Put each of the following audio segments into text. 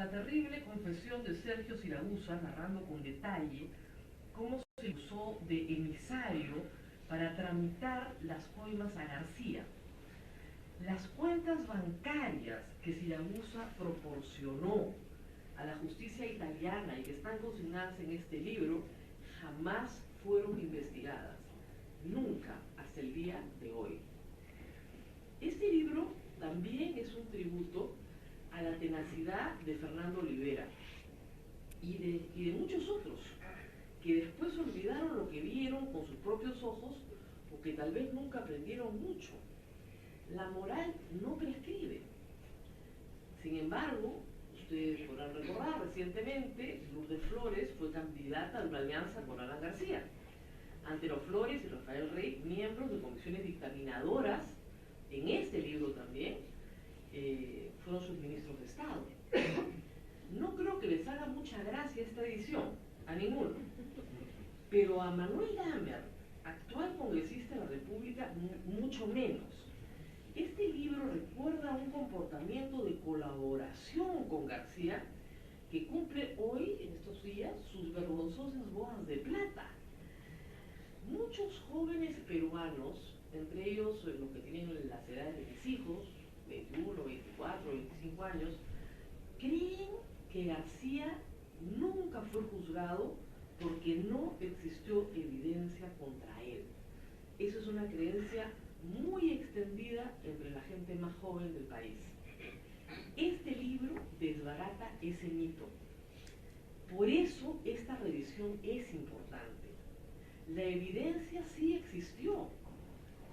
la terrible confesión de Sergio Siragusa, narrando con detalle cómo se usó de emisario para tramitar las coimas a García. Las cuentas bancarias que Siragusa proporcionó a la justicia italiana y que están consignadas en este libro jamás fueron investigadas, nunca hasta el día de hoy. Este libro también es un tributo a la tenacidad de Fernando Olivera y de muchos otros que después olvidaron lo que vieron con sus propios ojos o que tal vez nunca aprendieron mucho. La moral no prescribe. Sin embargo, ustedes podrán recordar, recientemente Lourdes Flores fue candidata de una alianza con Alan García. Antero Flores y Rafael Rey, miembros de comisiones dictaminadoras, en este libro también, fueron sus ministros de Estado. No creo que les haga mucha gracia esta edición, a ninguno. Pero a Manuel Dahmer, actual congresista de la República, mucho menos. Este libro recuerda un comportamiento de colaboración con García que cumple hoy, en estos días, sus vergonzosas bodas de plata. Muchos jóvenes peruanos, entre ellos los que tienen las edades de mis hijos, 21, 24, 25 años, creen que García nunca fue juzgado porque no existió evidencia contra él. Eso es una creencia muy extendida entre la gente más joven del país. Este libro desbarata ese mito. Por eso esta revisión es importante. La evidencia sí existió.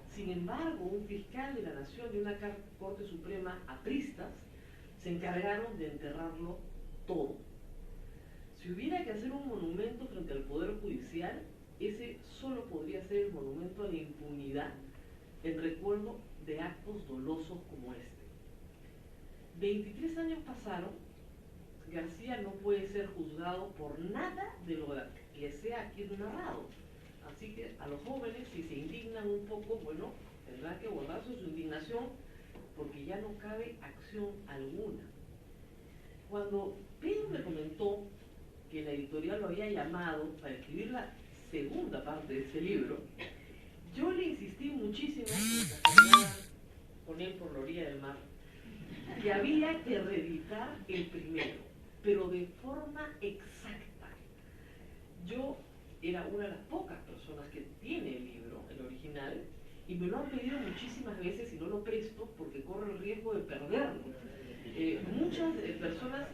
Sin embargo, un fiscal de la Nación y una Corte Suprema apristas se encargaron de enterrarlo todo. Si hubiera que hacer un monumento frente al Poder Judicial, ese solo podría ser el monumento a la impunidad en recuerdo de actos dolosos como este. 23 años pasaron, García no puede ser juzgado por nada de lo que sea aquí narrado. Así que a los jóvenes, si se indignan un poco, bueno, tendrán que guardarse su indignación porque ya no cabe acción alguna. Cuando Pedro me comentó que la editorial lo había llamado para escribir la segunda parte de este libro, yo le insistí muchísimo mientras caminaba con él por la orilla del mar que había que reeditar el primero, pero de forma exacta. Yo era una de las pocas personas que tiene el libro, el original, y me lo han pedido muchísimas veces y no lo presto porque corro el riesgo de perderlo. Muchas personas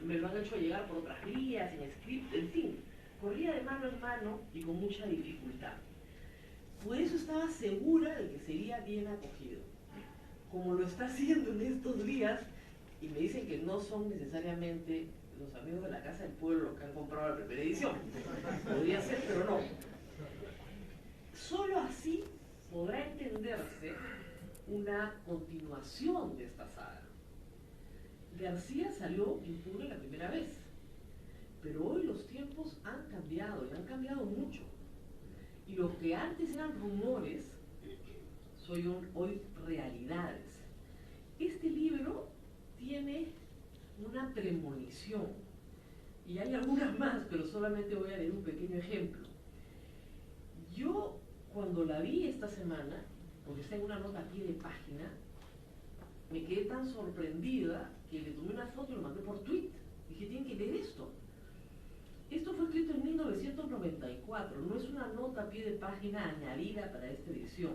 me lo han hecho llegar por otras vías, en script, en fin, corría de mano en mano y con mucha dificultad. Por eso estaba segura de que sería bien acogido, como lo está haciendo en estos días, y me dicen que no son necesariamente los amigos de la Casa del Pueblo los que han comprado la primera edición. Podría ser, pero no. Solo así podrá entenderse una continuación de esta saga. García salió impune la primera vez, pero hoy los tiempos han cambiado y han cambiado mucho. Y lo que antes eran rumores son hoy realidades. Este libro tiene una premonición, y hay algunas más, pero solamente voy a leer un pequeño ejemplo. Yo, cuando la vi esta semana, porque está en una nota a pie de página, me quedé tan sorprendida que le tomé una foto y lo mandé por tweet. Dije, tienen que leer esto. Esto fue escrito en 1994, no es una nota a pie de página añadida para esta edición.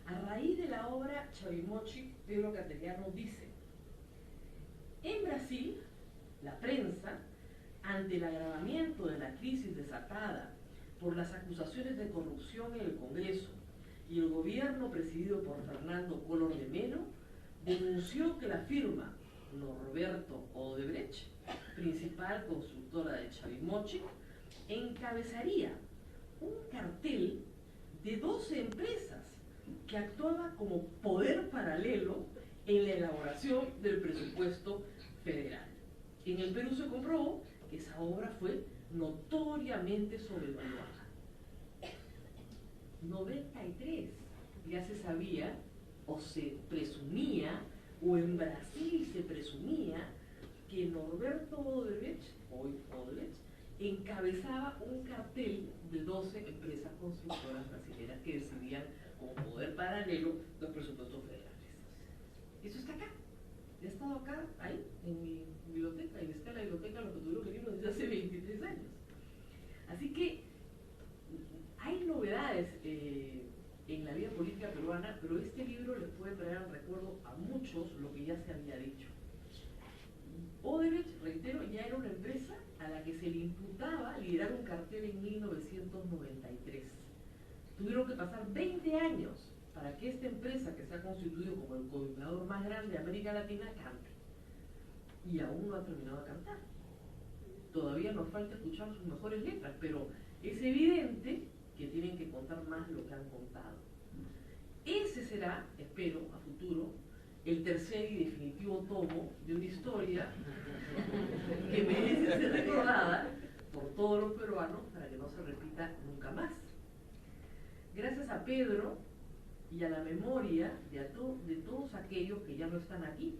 A raíz de la obra Chavimochic, Pedro Cateriano dice: en Brasil, la prensa, ante el agravamiento de la crisis desatada por las acusaciones de corrupción en el Congreso y el gobierno presidido por Fernando Collor de Mello, denunció que la firma Norberto Odebrecht, principal constructora de Chavimochic, encabezaría un cartel de 12 empresas que actuaba como poder paralelo en la elaboración del presupuesto federal. En el Perú se comprobó que esa obra fue notoriamente sobrevaluada. 93, ya se sabía, o se presumía, o en Brasil se presumía, que Norberto Odebrecht, hoy Odebrecht, encabezaba un cartel de 12 empresas constructoras brasileñas que decidían como poder paralelo los presupuestos federales. Eso está acá. Ya ha estado acá, ahí, en mi biblioteca, y está en la biblioteca Los que tuvieron que libros desde hace 23 años. Así que hay novedades en la vida política peruana, pero este libro les puede traer al recuerdo a muchos lo que ya se había dicho. Odebrecht, reitero, ya era una empresa a la que se le imputaba liderar un cartel en 1993. Tuvieron que pasar 20 años para que esta empresa, que se ha constituido como el coordinador más grande de América Latina, cante. Y aún no ha terminado de cantar. Todavía nos falta escuchar sus mejores letras, pero es evidente que tienen que contar más lo que han contado. Ese será, espero, a futuro, el tercer y definitivo tomo de una historia que merece ser recordada por todos los peruanos para que no se repita nunca más. Gracias a Pedro y a la memoria de todos aquellos que ya no están aquí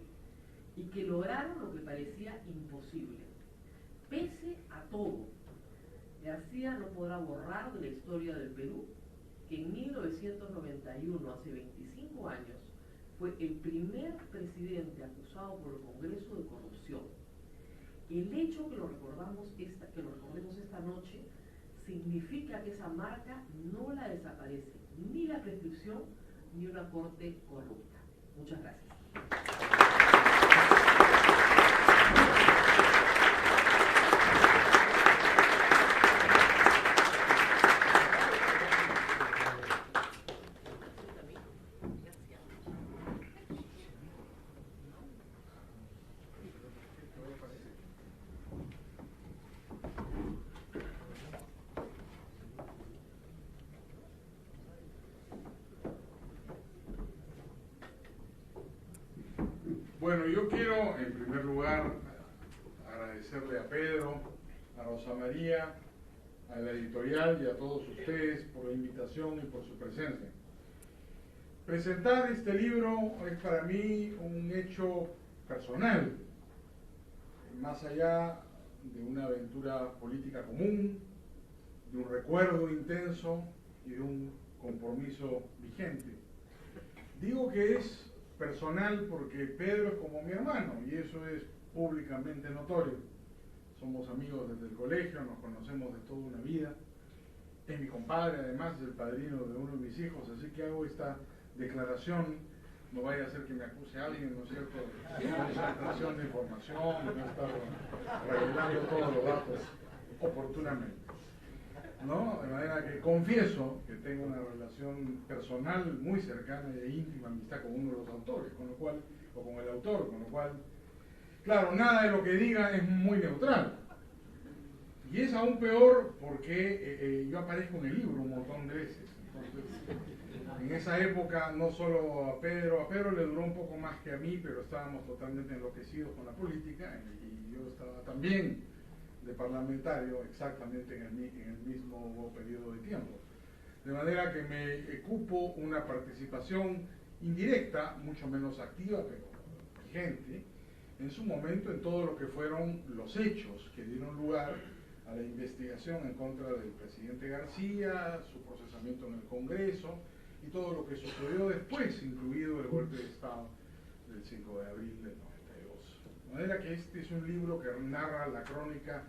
y que lograron lo que parecía imposible. Pese a todo, García no podrá borrar de la historia del Perú que en 1991, hace 25 años, fue el primer presidente acusado por el Congreso de corrupción. El hecho que lo recordemos esta noche significa que esa marca no la desaparece, ni la prescripción, ni una corte corrupta. Muchas gracias. Bueno, yo quiero en primer lugar agradecerle a Pedro, a Rosa María, a la editorial y a todos ustedes por la invitación y por su presencia. Presentar este libro es para mí un hecho personal, más allá de una aventura política común, de un recuerdo intenso y de un compromiso vigente. Digo que es personal porque Pedro es como mi hermano y eso es públicamente notorio. Somos amigos desde el colegio, nos conocemos de toda una vida. Es mi compadre, además, es el padrino de uno de mis hijos, así que hago esta declaración, no vaya a ser que me acuse a alguien, ¿no es cierto?, de concentración de información, de no estar revelando todos los datos oportunamente, ¿no? De manera que confieso que tengo una relación personal muy cercana e íntima amistad con uno de los autores, con lo cual, o con el autor, con lo cual, claro, nada de lo que diga es muy neutral. Y es aún peor porque yo aparezco en el libro un montón de veces. Entonces, en esa época no solo a Pedro le duró un poco más que a mí, pero estábamos totalmente enloquecidos con la política y yo estaba también de parlamentario exactamente en el mismo periodo de tiempo. De manera que me cupo una participación indirecta, mucho menos activa, pero vigente, en su momento en todo lo que fueron los hechos que dieron lugar a la investigación en contra del presidente García, su procesamiento en el Congreso y todo lo que sucedió después, incluido el golpe de Estado del 5 de abril del 92. De manera que este es un libro que narra la crónica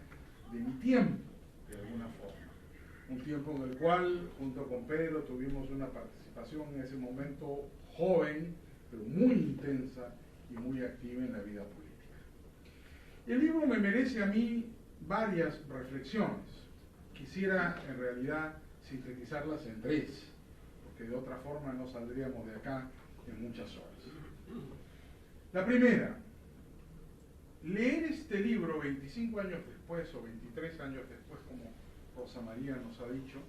de mi tiempo, de alguna forma. Un tiempo en el cual, junto con Pedro, tuvimos una participación en ese momento joven, pero muy intensa y muy activa en la vida política. El libro me merece a mí varias reflexiones. Quisiera, en realidad, sintetizarlas en tres, porque de otra forma no saldríamos de acá en muchas horas. La primera, leer este libro 25 años después o 23 años después, como Rosa María nos ha dicho,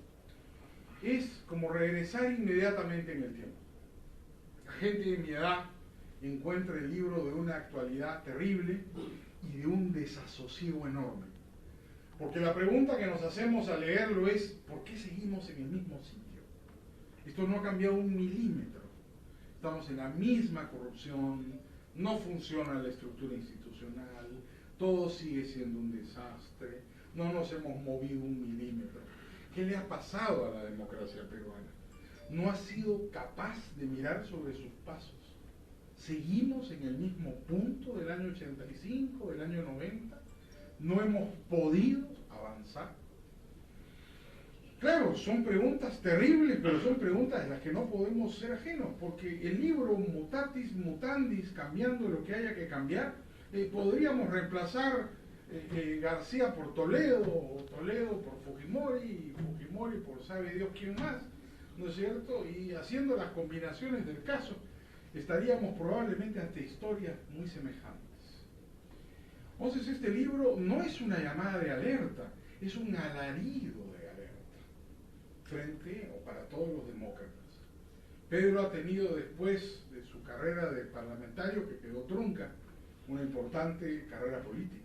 es como regresar inmediatamente en el tiempo. La gente de mi edad encuentra el libro de una actualidad terrible y de un desasosiego enorme. Porque la pregunta que nos hacemos al leerlo es, ¿por qué seguimos en el mismo sitio? Esto no ha cambiado un milímetro. Estamos en la misma corrupción, no funciona la estructura institucional, todo sigue siendo un desastre, no nos hemos movido un milímetro. ¿Qué le ha pasado a la democracia peruana? No ha sido capaz de mirar sobre sus pasos. Seguimos en el mismo punto del año 85, del año 90, no hemos podido avanzar. Claro, son preguntas terribles, pero son preguntas de las que no podemos ser ajenos, porque el libro Mutatis Mutandis, cambiando lo que haya que cambiar, podríamos reemplazar García por Toledo, o Toledo por Fujimori, y Fujimori por sabe Dios quién más, ¿no es cierto? Y haciendo las combinaciones del caso, estaríamos probablemente ante historias muy semejantes. Entonces este libro no es una llamada de alerta, es un alarido de alerta frente o para todos los demócratas. Pedro ha tenido después de su carrera de parlamentario, que quedó trunca, una importante carrera política.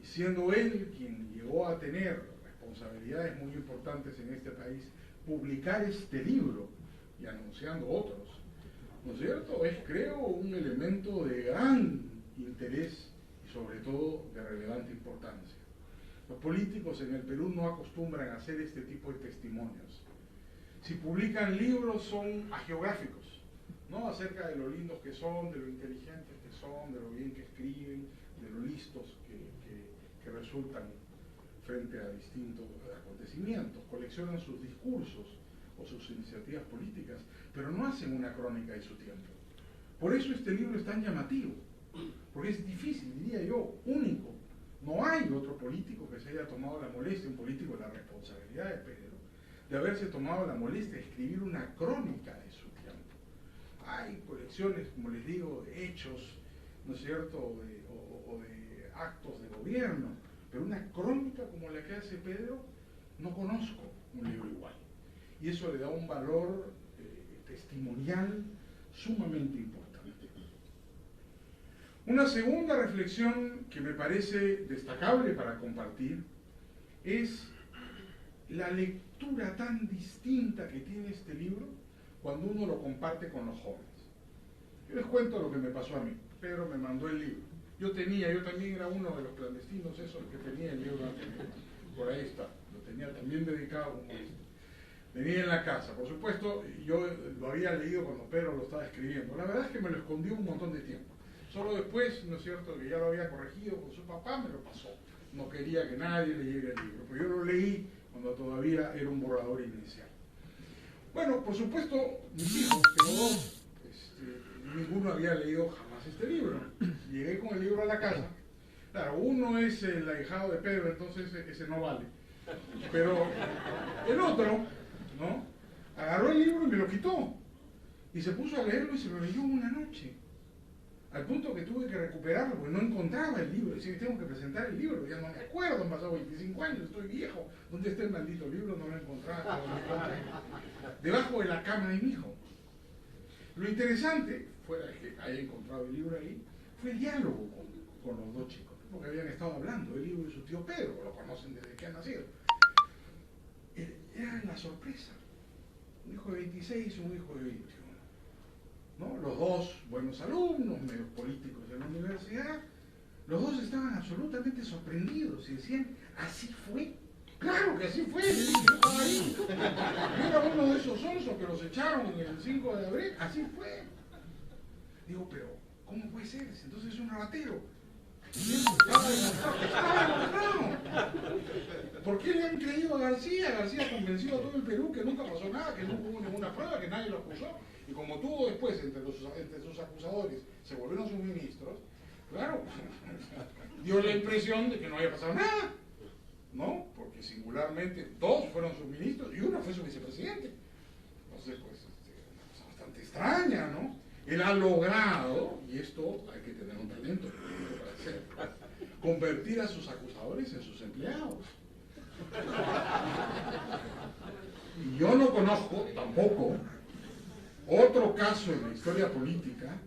Y siendo él quien llegó a tener responsabilidades muy importantes en este país, publicar este libro y anunciando otros, ¿no es cierto?, es, creo, un elemento de gran interés y sobre todo de relevante importancia. Los políticos en el Perú no acostumbran a hacer este tipo de testimonios. Si publican libros son hagiográficos, ¿no?, acerca de lo lindos que son, de lo inteligentes que son, de lo bien que escriben, de lo listos que resultan frente a distintos acontecimientos, coleccionan sus discursos o sus iniciativas políticas, pero no hacen una crónica de su tiempo. Por eso este libro es tan llamativo, porque es difícil, diría yo, único. No hay otro político que se haya tomado la molestia, un político de la responsabilidad de Pedro, de haberse tomado la molestia de escribir una crónica de su tiempo. Hay colecciones, como les digo, de hechos, ¿no es cierto?, o de actos de gobierno, pero una crónica como la que hace Pedro, no conozco un libro igual. Y eso le da un valor testimonial sumamente importante. Una segunda reflexión que me parece destacable para compartir es la lectura tan distinta que tiene este libro cuando uno lo comparte con los jóvenes. Yo les cuento lo que me pasó a mí. Pedro me mandó el libro. Yo también era uno de los clandestinos esos que tenía el libro antes. Por ahí está, lo tenía también dedicado como esto. Venía en la casa, por supuesto, yo lo había leído cuando Pedro lo estaba escribiendo. La verdad es que me lo escondió un montón de tiempo. Solo después, ¿no es cierto?, que ya lo había corregido con su papá, me lo pasó. No quería que nadie leyera el libro, pero yo lo leí cuando todavía era un borrador inicial. Bueno, por supuesto, mis hijos, que los dos, ninguno había leído jamás este libro. Llegué con el libro a la casa. Claro, uno es el ahijado de Pedro, entonces ese no vale. Pero el otro, ¿no?, agarró el libro y me lo quitó. Y se puso a leerlo y se lo leyó en una noche. Al punto que tuve que recuperarlo porque no encontraba el libro. Decía, tengo que presentar el libro, ya no me acuerdo, han pasado 25 años, estoy viejo. ¿Dónde está el maldito libro? No lo encontraba. Debajo de la cama de mi hijo. Lo interesante, fuera de que haya encontrado el libro ahí, fue el diálogo con los dos chicos, porque habían estado hablando del libro de su tío Pedro, lo conocen desde que han nacido. Era la sorpresa. Un hijo de 26 y un hijo de 21. ¿No? Los dos buenos alumnos, medios políticos de la universidad, los dos estaban absolutamente sorprendidos y decían, ¿así fue? Claro que así fue, yo estaba ahí. Yo era uno de esos onzos que los echaron el 5 de abril, así fue. Digo, pero ¿cómo puede ser? Entonces es un rabatero. Estaba demostrado. ¿Por qué le han creído a García? García convenció a todo el Perú que nunca pasó nada, que no hubo ninguna prueba, que nadie lo acusó. Y como tuvo después entre sus acusadores, se volvieron sus ministros, claro, dio la impresión de que no había pasado nada, ¿no? Porque singularmente dos fueron sus ministros y uno fue su vicepresidente. Entonces, pues, una cosa bastante extraña, ¿no? Él ha logrado, y esto hay que tener un talento para hacerlo, convertir a sus acusadores en sus empleados. Y yo no conozco tampoco otro caso en la historia política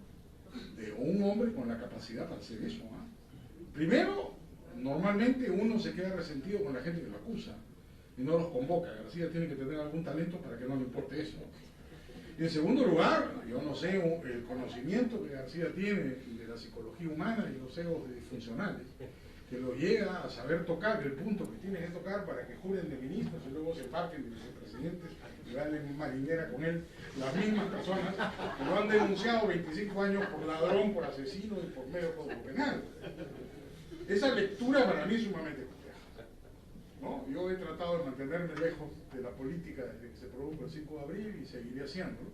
de un hombre con la capacidad para hacer eso. Primero, normalmente uno se queda resentido con la gente que lo acusa y no los convoca. García tiene que tener algún talento para que no le importe eso. Y en segundo lugar, yo no sé el conocimiento que García tiene de la psicología humana y los egos disfuncionales, que lo llega a saber tocar el punto que tiene que tocar para que juren de ministros y luego se parten de vicepresidentes y valen marinera con él, las mismas personas que lo han denunciado 25 años por ladrón, por asesino y por medio código penal. Esa lectura para mí es sumamente compleja, ¿no? Yo he tratado de mantenerme lejos de la política desde que se produjo el 5 de abril y seguiré haciéndolo.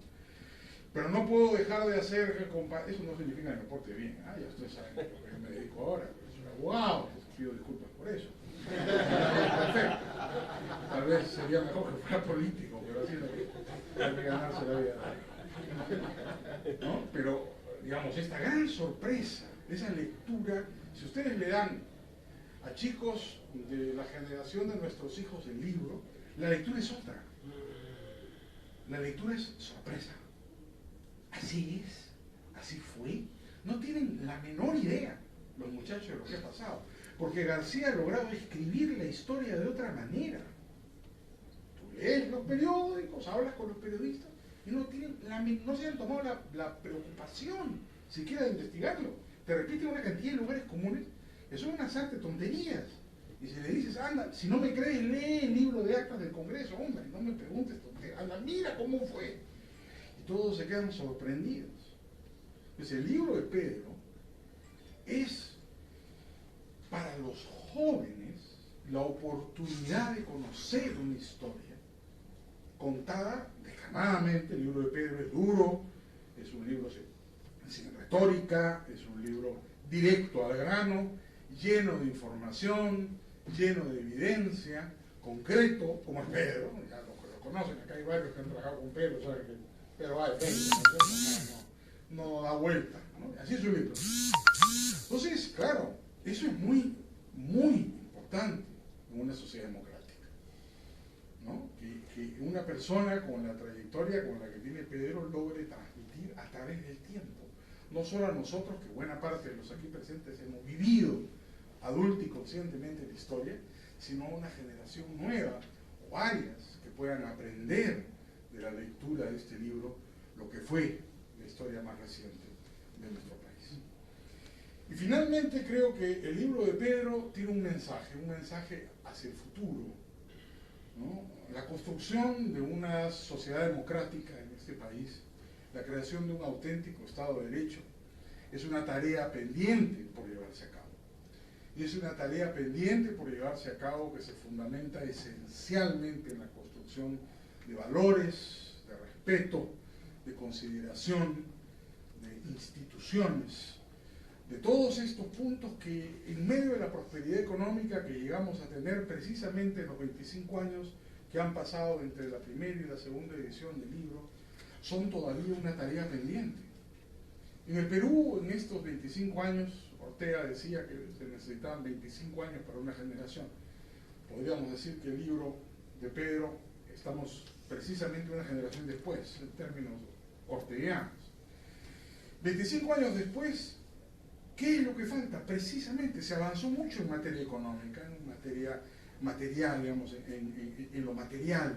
Pero no puedo dejar de hacer, eso no significa que me porte bien, ya ustedes saben a lo que me dedico ahora, soy abogado, pido disculpas por eso. Perfecto. Tal vez sería mejor que fuera político, pero así no hay que ganarse la vida. ¿No? Pero, digamos, esta gran sorpresa, esa lectura, si ustedes le dan a chicos de la generación de nuestros hijos el libro, la lectura es otra. La lectura es sorpresa. Así es, así fue. No tienen la menor idea los muchachos de lo que ha pasado. Porque García ha logrado escribir la historia de otra manera. Tú lees los periódicos, hablas con los periodistas y no se han tomado la preocupación siquiera de investigarlo. Te repiten una cantidad de lugares comunes que son una sarta de tonterías. Y si le dices, anda, si no me crees, lee el libro de actas del Congreso, hombre, no me preguntes tonterías, anda, mira cómo fue. Y todos se quedan sorprendidos. Pues el libro de Pedro es para los jóvenes la oportunidad de conocer una historia contada descarnadamente. El libro de Pedro es duro, es un libro sin retórica, es un libro directo al grano, lleno de información, lleno de evidencia, concreto, como es Pedro. Ya lo conocen, acá hay varios que han trabajado con Pedro, saben que Pedro va de frente, no da vuelta, ¿no? Así es su libro. Entonces, claro, eso es muy, muy importante en una sociedad democrática, ¿no? Que una persona con la trayectoria con la que tiene Pedro logre transmitir a través del tiempo, no solo a nosotros, que buena parte de los aquí presentes hemos vivido adulta y conscientemente la historia, sino a una generación nueva, o varias, que puedan aprender de la lectura de este libro lo que fue la historia más reciente de nuestro país. Y finalmente creo que el libro de Pedro tiene un mensaje hacia el futuro, ¿no? La construcción de una sociedad democrática en este país, la creación de un auténtico Estado de Derecho, es una tarea pendiente por llevarse a cabo. Y es una tarea pendiente por llevarse a cabo que se fundamenta esencialmente en la construcción de valores, de respeto, de consideración, de instituciones, de todos estos puntos que en medio de la prosperidad económica que llegamos a tener precisamente en los 25 años que han pasado entre la primera y la segunda edición del libro, son todavía una tarea pendiente. En el Perú, en estos 25 años, Ortega decía que se necesitaban 25 años para una generación. Podríamos decir que el libro de Pedro, estamos precisamente una generación después, en términos orteguianos. 25 años después, ¿qué es lo que falta? Precisamente se avanzó mucho en materia económica, en materia material, digamos, en lo material,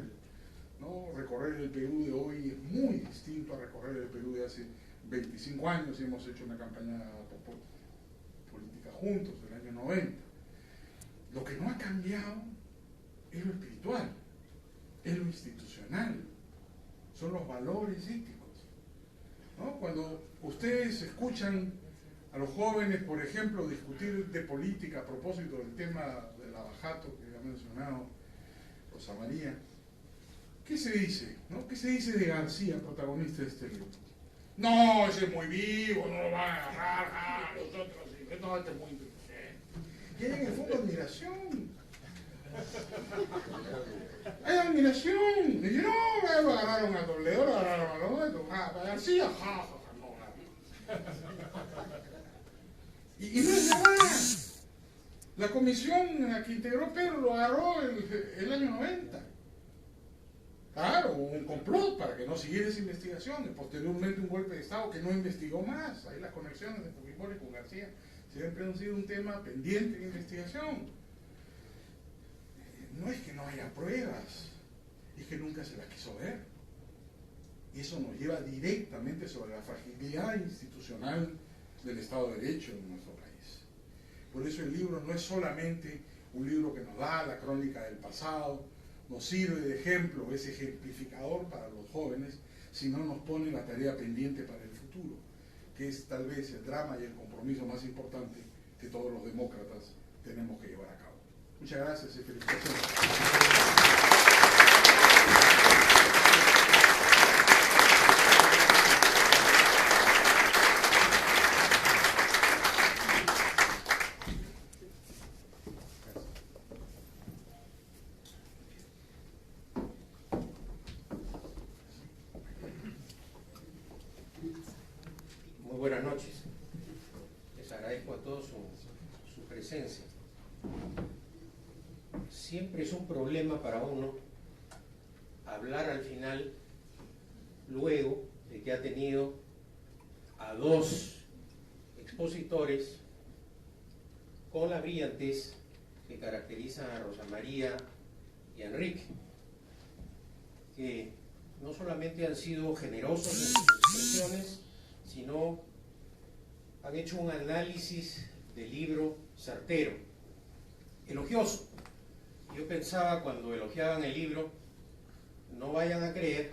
¿no? Recorrer el Perú de hoy es muy distinto a recorrer el Perú de hace 25 años, y hemos hecho una campaña política juntos del año 90. Lo que no ha cambiado es lo espiritual, es lo institucional, son los valores éticos, ¿no? Cuando ustedes escuchan a los jóvenes, por ejemplo, discutir de política a propósito del tema del abajato que ha mencionado Rosa María, ¿qué se dice? ¿No? ¿Qué se dice de García, protagonista de este libro? No, ese es muy vivo, no lo van a agarrar, los otros, no, este es muy inteligente. Y hay en el fondo admiración. Hay admiración. Y no, lo agarraron a Toledo, lo agarraron a Toledo, a García, no. Y no es verdad. La comisión a que integró Pedro lo agarró el año 90. Claro, hubo un complot para que no siguiera esa investigación, y posteriormente un golpe de Estado que no investigó más. Ahí las conexiones de Fujimori con García siempre han sido un tema pendiente de investigación. No es que no haya pruebas, es que nunca se las quiso ver. Y eso nos lleva directamente sobre la fragilidad institucional del Estado de Derecho en nuestro país. Por eso el libro no es solamente un libro que nos da la crónica del pasado, nos sirve de ejemplo, es ejemplificador para los jóvenes, sino nos pone la tarea pendiente para el futuro, que es tal vez el drama y el compromiso más importante que todos los demócratas tenemos que llevar a cabo. Muchas gracias y felicitaciones. Buenas noches. Les agradezco a todos su presencia. Siempre es un problema para uno hablar al final, luego de que ha tenido a dos expositores con la brillantez que caracterizan a Rosa María y a Enrique, que no solamente han sido generosos en sus expresiones, sino han hecho un análisis del libro certero, elogioso. Yo pensaba cuando elogiaban el libro, no vayan a creer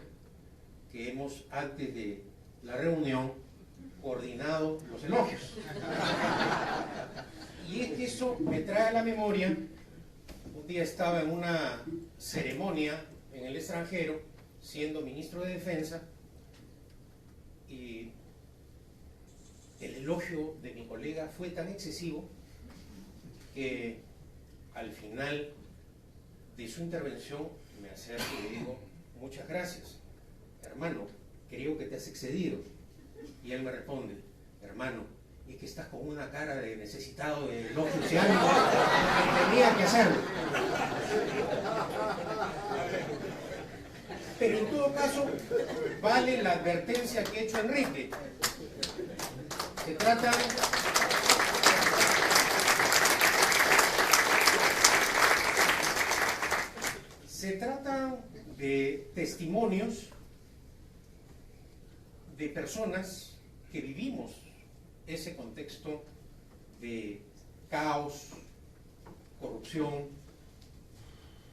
que hemos antes de la reunión coordinado los elogios. Y es que eso me trae a la memoria, un día estaba en una ceremonia en el extranjero, siendo ministro de Defensa, y el elogio de mi colega fue tan excesivo que al final de su intervención me acerco y le digo: muchas gracias, hermano, creo que te has excedido. Y él me responde: hermano, es que estás con una cara de necesitado de elogios y ánimo, que tenía que hacerlo. Pero en todo caso, vale la advertencia que ha hecho Enrique. Se trata de testimonios de personas que vivimos ese contexto de caos, corrupción,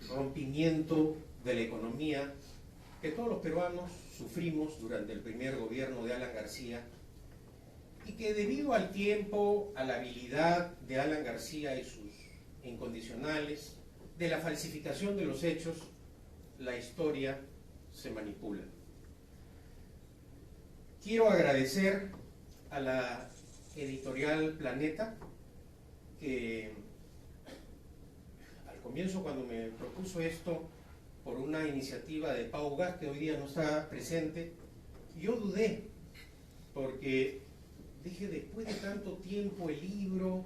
rompimiento de la economía que todos los peruanos sufrimos durante el primer gobierno de Alan García, y que debido al tiempo, a la habilidad de Alan García y sus incondicionales, de la falsificación de los hechos, la historia se manipula. Quiero agradecer a la editorial Planeta, que al comienzo, cuando me propuso esto por una iniciativa de Pau Gas, que hoy día no está presente, yo dudé, porque dije, después de tanto tiempo el libro,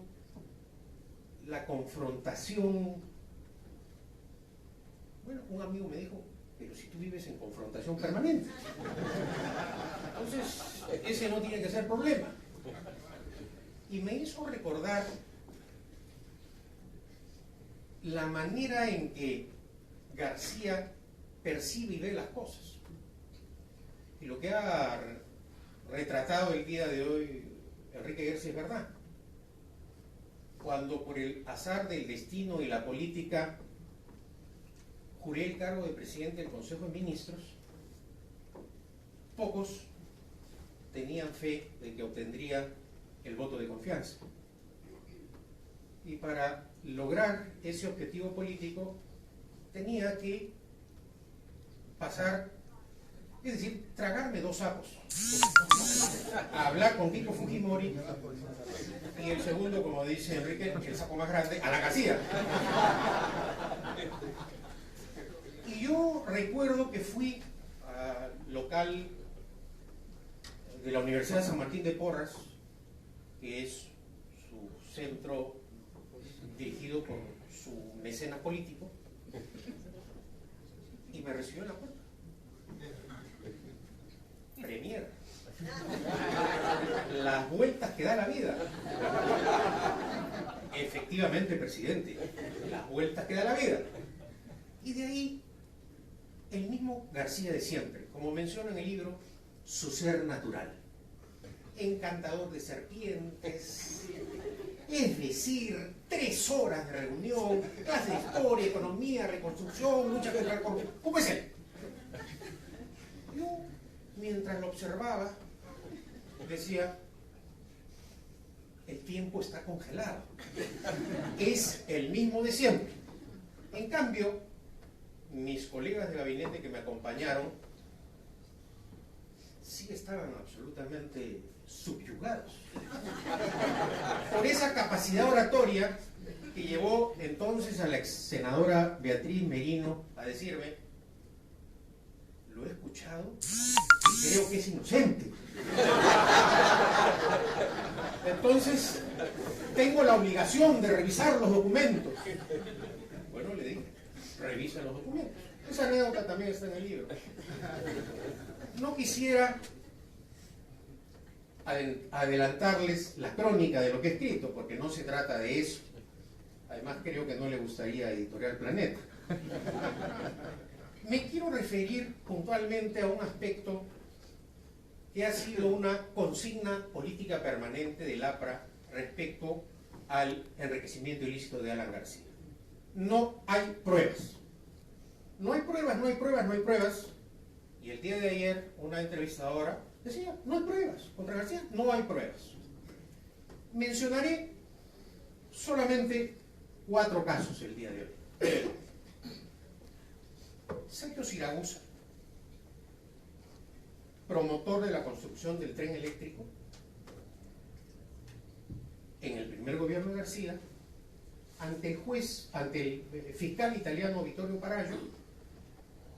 la confrontación. Bueno, un amigo me dijo: pero si tú vives en confrontación permanente, entonces ese no tiene que ser problema. Y me hizo recordar la manera en que García percibe y ve las cosas. Y lo que ha retratado el día de hoy Enrique García es verdad. Cuando por el azar del destino y la política juré el cargo de presidente del Consejo de Ministros, pocos tenían fe de que obtendría el voto de confianza. Y para lograr ese objetivo político tenía que pasar, es decir, tragarme 2 sapos. Hablar con Keiko Fujimori y el segundo, como dice Enrique, el sapo más grande, Alan García. Y yo recuerdo que fui al local de la Universidad de San Martín de Porras, que es su centro dirigido por su mecenas político, y me recibió en la puerta. Premier, las vueltas que da la vida. Efectivamente, presidente, las vueltas que da la vida. Y de ahí el mismo García de siempre, como menciona en el libro, su ser natural. Encantador de serpientes, es decir, 3 horas de reunión, clase de historia, economía, reconstrucción, lucha contra la corrupción. ¿Cómo es él? Yo, mientras lo observaba, decía, el tiempo está congelado. Es el mismo de siempre. En cambio, mis colegas de gabinete que me acompañaron sí estaban absolutamente subyugados por esa capacidad oratoria que llevó entonces a la ex senadora Beatriz Merino a decirme: lo he escuchado y creo que es inocente. Entonces tengo la obligación de revisar los documentos. Bueno, le dije, revisa los documentos. Esa anécdota también está en el libro. No quisiera adelantarles la crónica de lo que he escrito, porque no se trata de eso. Además, creo que no le gustaría a Editorial Planeta. Me quiero referir puntualmente a un aspecto que ha sido una consigna política permanente del APRA respecto al enriquecimiento ilícito de Alan García. No hay pruebas. No hay pruebas, no hay pruebas, no hay pruebas. Y el día de ayer una entrevistadora decía, no hay pruebas. Contra García no hay pruebas. Mencionaré solamente 4 casos el día de hoy. Sergio Ziragoza, promotor de la construcción del tren eléctrico, en el primer gobierno de García, ante el fiscal italiano Vittorio Paraglio,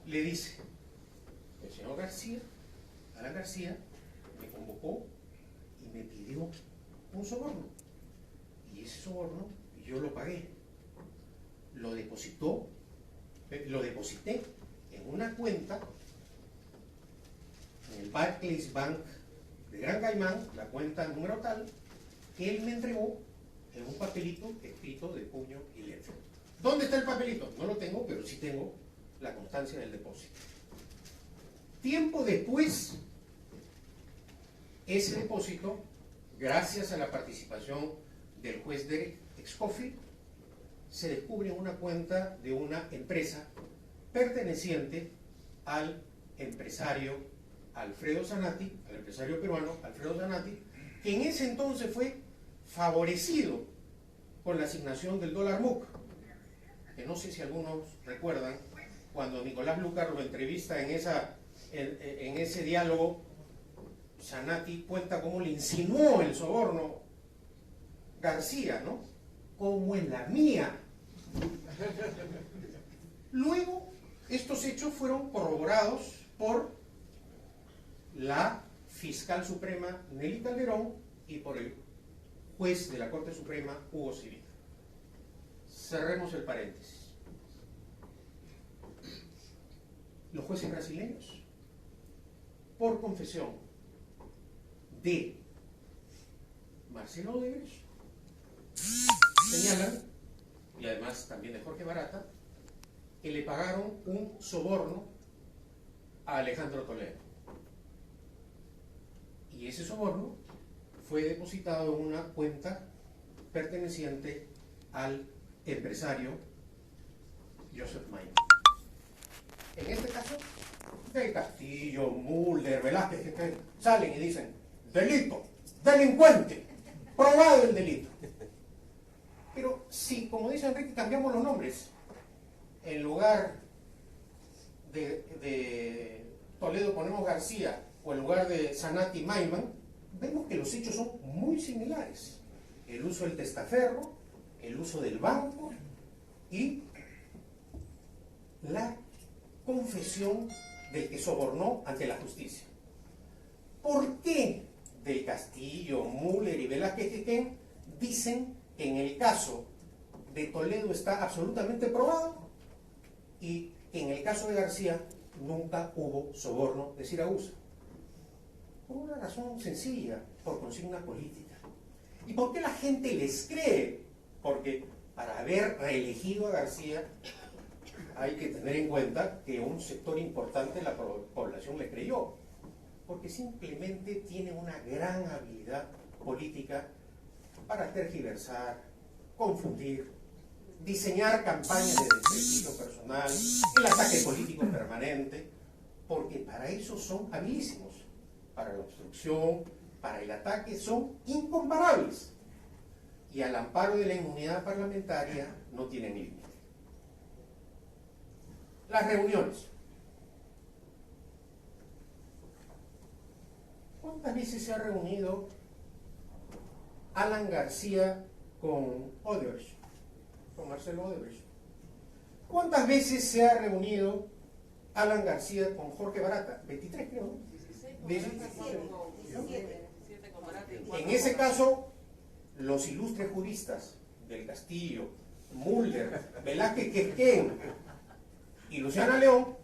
le dice: el señor García, Alan García, me convocó y me pidió un soborno. Y ese soborno yo lo pagué. Lo deposité en una cuenta en el Barclays Bank de Gran Caimán, la cuenta número tal, que él me entregó en un papelito escrito de puño y letra. ¿Dónde está el papelito? No lo tengo, pero sí tengo la constancia del depósito. Tiempo después, ese depósito, gracias a la participación del juez Derek Schofield, se descubre en una cuenta de una empresa perteneciente al empresario Alfredo Zanatti, al empresario peruano Alfredo Zanatti, que en ese entonces fue favorecido con la asignación del dólar MUC, que no sé si algunos recuerdan, cuando Nicolás Lucar lo entrevista en ese diálogo, Zanatti cuenta cómo le insinuó el soborno García, ¿no? Como en la mía. Luego, estos hechos fueron corroborados por la fiscal suprema Nelly Calderón y por el juez de la Corte Suprema Hugo Civita. Cerremos el paréntesis. Los jueces brasileños, por confesión de Marcelo Odebrecht, señalan, y además también de Jorge Barata, que le pagaron un soborno a Alejandro Toledo. Y ese soborno fue depositado en una cuenta perteneciente al empresario Joseph Mayer. En este caso, Del Castillo, Mulder, Velázquez, que salen y dicen: delito, delincuente, probado el delito. Pero si, como dice Enrique, cambiamos los nombres, en lugar de Toledo ponemos García, o en lugar de Zanatti Maiman, vemos que los hechos son muy similares. El uso del testaferro, el uso del banco y la confesión del que sobornó ante la justicia. ¿Por qué Del Castillo, Müller y Velázquez dicen que en el caso de Toledo está absolutamente probado y que en el caso de García nunca hubo soborno de Ziragoza? Por una razón sencilla, por consigna política. ¿Y por qué la gente les cree? Porque para haber reelegido a García hay que tener en cuenta que un sector importante de la población le creyó, porque simplemente tiene una gran habilidad política para tergiversar, confundir, diseñar campañas de desprestigio personal, el ataque político permanente, porque para eso son habilísimos. Para la obstrucción, para el ataque, son incomparables. Y al amparo de la inmunidad parlamentaria no tienen límite. Las reuniones. ¿Cuántas veces se ha reunido Alan García con Odebrecht? Con Marcelo Odebrecht. ¿Cuántas veces se ha reunido Alan García con Jorge Barata? 23 creo, ¿no? 17. En ese caso, los ilustres juristas del Castillo, Mulder, Velázquez Querquén y Luciana León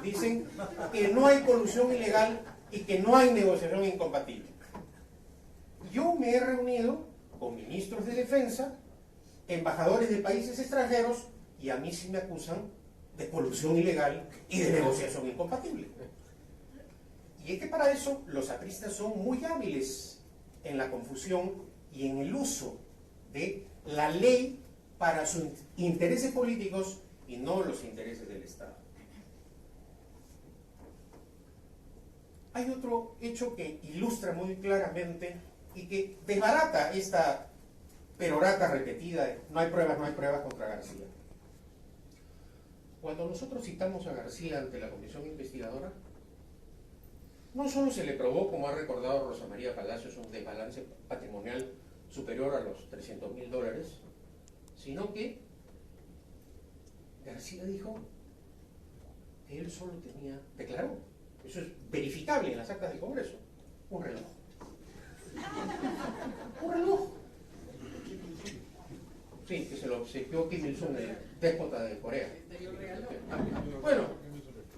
dicen que no hay colusión ilegal y que no hay negociación incompatible. Yo me he reunido con ministros de defensa, embajadores de países extranjeros, y a mí sí me acusan de colusión ilegal y de negociación incompatible. Y es que para eso los apristas son muy hábiles en la confusión y en el uso de la ley para sus intereses políticos y no los intereses del Estado. Hay otro hecho que ilustra muy claramente y que desbarata esta perorata repetida de no hay pruebas contra García. Cuando nosotros citamos a García ante la comisión investigadora, no solo se le probó, como ha recordado Rosa María Palacios, un desbalance patrimonial superior a los $300.000, sino que García dijo que él solo declaró, eso es verificable en las actas del Congreso, un reloj. Un reloj. Sí, que se lo obsequió Kim Il-sung, el déspota de Corea. Bueno,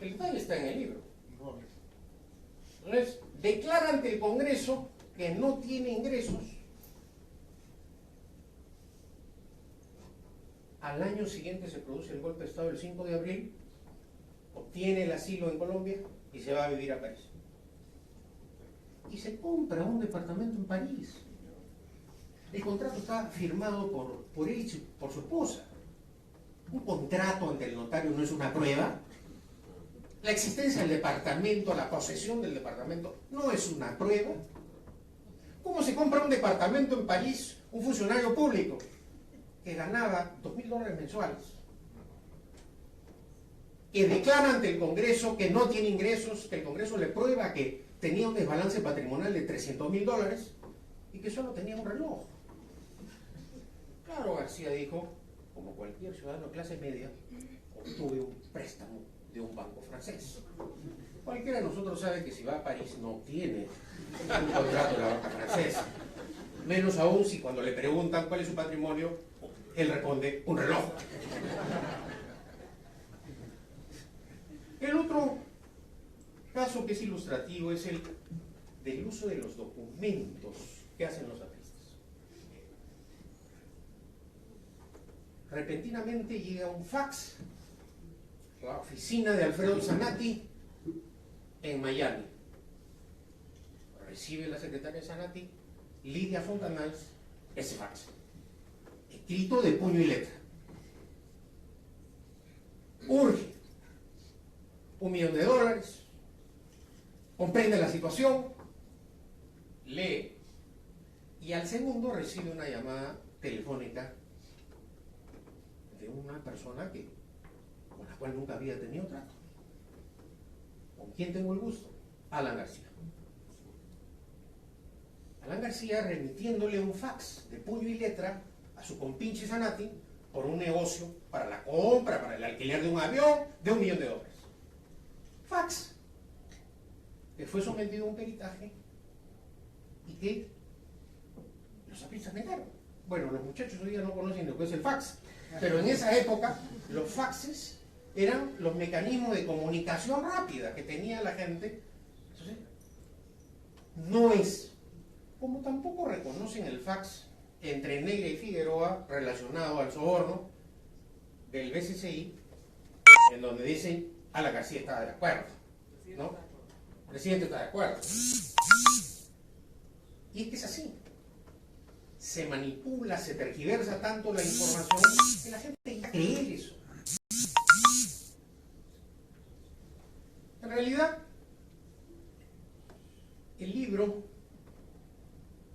el detalle está en el libro. Entonces, declara ante el Congreso que no tiene ingresos. Al año siguiente se produce el golpe de Estado el 5 de abril, obtiene el asilo en Colombia y se va a vivir a París. Y se compra un departamento en París. El contrato está firmado por él y por su esposa. Un contrato ante el notario no es una prueba. La existencia del departamento, la posesión del departamento, no es una prueba. ¿Cómo se compra un departamento en París un funcionario público que ganaba $2.000 mensuales? Que declara ante el Congreso que no tiene ingresos, que el Congreso le prueba que tenía un desbalance patrimonial de $300.000 y que solo tenía un reloj. Claro, García dijo, como cualquier ciudadano de clase media, obtuve un préstamo de un banco francés. Cualquiera de nosotros sabe que si va a París no obtiene un contrato de la banca francesa. Menos aún si cuando le preguntan cuál es su patrimonio, él responde, un reloj. El otro caso que es ilustrativo es el del uso de los documentos que hacen los apristas. Repentinamente llega un fax a la oficina de Alfredo Zanatti en Miami. Recibe la secretaria de Zanatti, Lidia Fontanals, ese fax, escrito de puño y letra. Urge $1 millón, comprende la situación, lee, y al segundo recibe una llamada telefónica de una persona con la cual nunca había tenido trato. ¿Con quién tengo el gusto? Alan García. Alan García remitiéndole un fax de puño y letra a su compinche Zanatti por un negocio para la compra, para el alquiler de un avión de $1 millón. Fax que fue sometido a un peritaje y que los apristas negaron. Bueno, los muchachos hoy día no conocen lo que es el fax, pero en esa época los faxes eran los mecanismos de comunicación rápida que tenía la gente. Entonces, no es, como tampoco reconocen el fax entre Negra y Figueroa relacionado al soborno del BCCI, en donde dicen, la García está de acuerdo, ¿no? El presidente está de acuerdo. Y es que es así. Se manipula, se tergiversa tanto la información que la gente ya cree eso. En realidad, el libro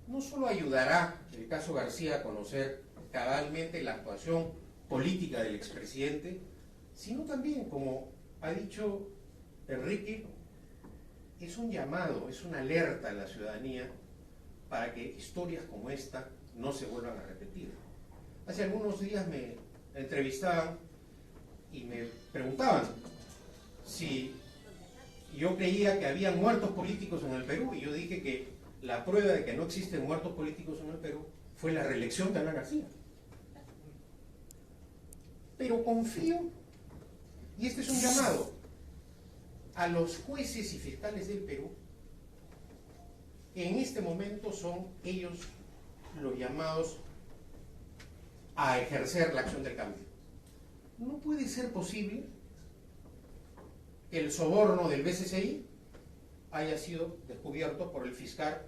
no solo ayudará, en el caso García, a conocer cabalmente la actuación política del expresidente, sino también, como ha dicho Enrique, es un llamado, es una alerta a la ciudadanía para que historias como esta no se vuelvan a repetir. Hace algunos días me entrevistaban y me preguntaban si yo creía que había muertos políticos en el Perú, y yo dije que la prueba de que no existen muertos políticos en el Perú fue la reelección de Alan García. Pero confío, y este es un llamado a los jueces y fiscales del Perú, que en este momento son ellos los llamados a ejercer la acción del cambio. No puede ser posible que el soborno del BCCI haya sido descubierto por el fiscal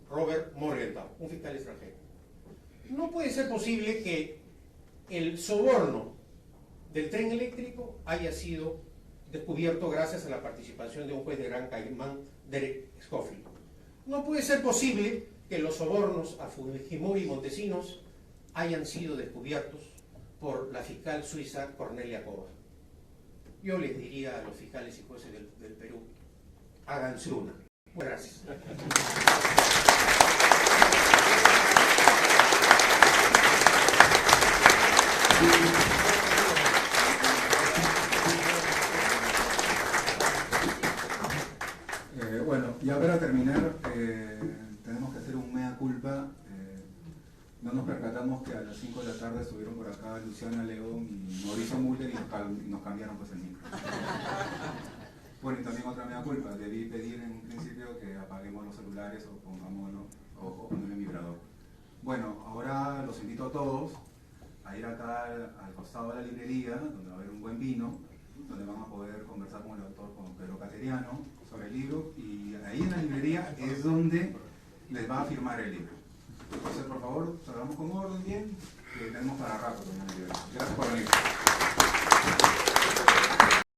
Robert Morgenthau, un fiscal extranjero. No puede ser posible que el soborno del tren eléctrico haya sido descubierto gracias a la participación de un juez de Gran Caimán, Derek Scofield. No puede ser posible que los sobornos a Fujimori y Montesinos hayan sido descubiertos por la fiscal suiza Cornelia Cova. Yo les diría a los fiscales y jueces del Perú, háganse una. Gracias. Bueno, ya para terminar, tenemos que hacer un mea culpa. No nos percatamos que a las 5 de la tarde estuvieron por acá Luciana León y Mauricio Müller y nos cambiaron pues el micro. Bueno, y también otra mea culpa. Debí pedir en un principio que apaguemos los celulares o pongámoslo o ponerle vibrador. Bueno, ahora los invito a todos a ir acá al costado de la librería, donde va a haber un buen vino, donde van a poder conversar con el autor, con Pedro Cateriano, sobre el libro, y ahí en la librería es donde les va a firmar el libro. Entonces, por favor, salgamos con orden bien, que tenemos para rato. Gracias por venir.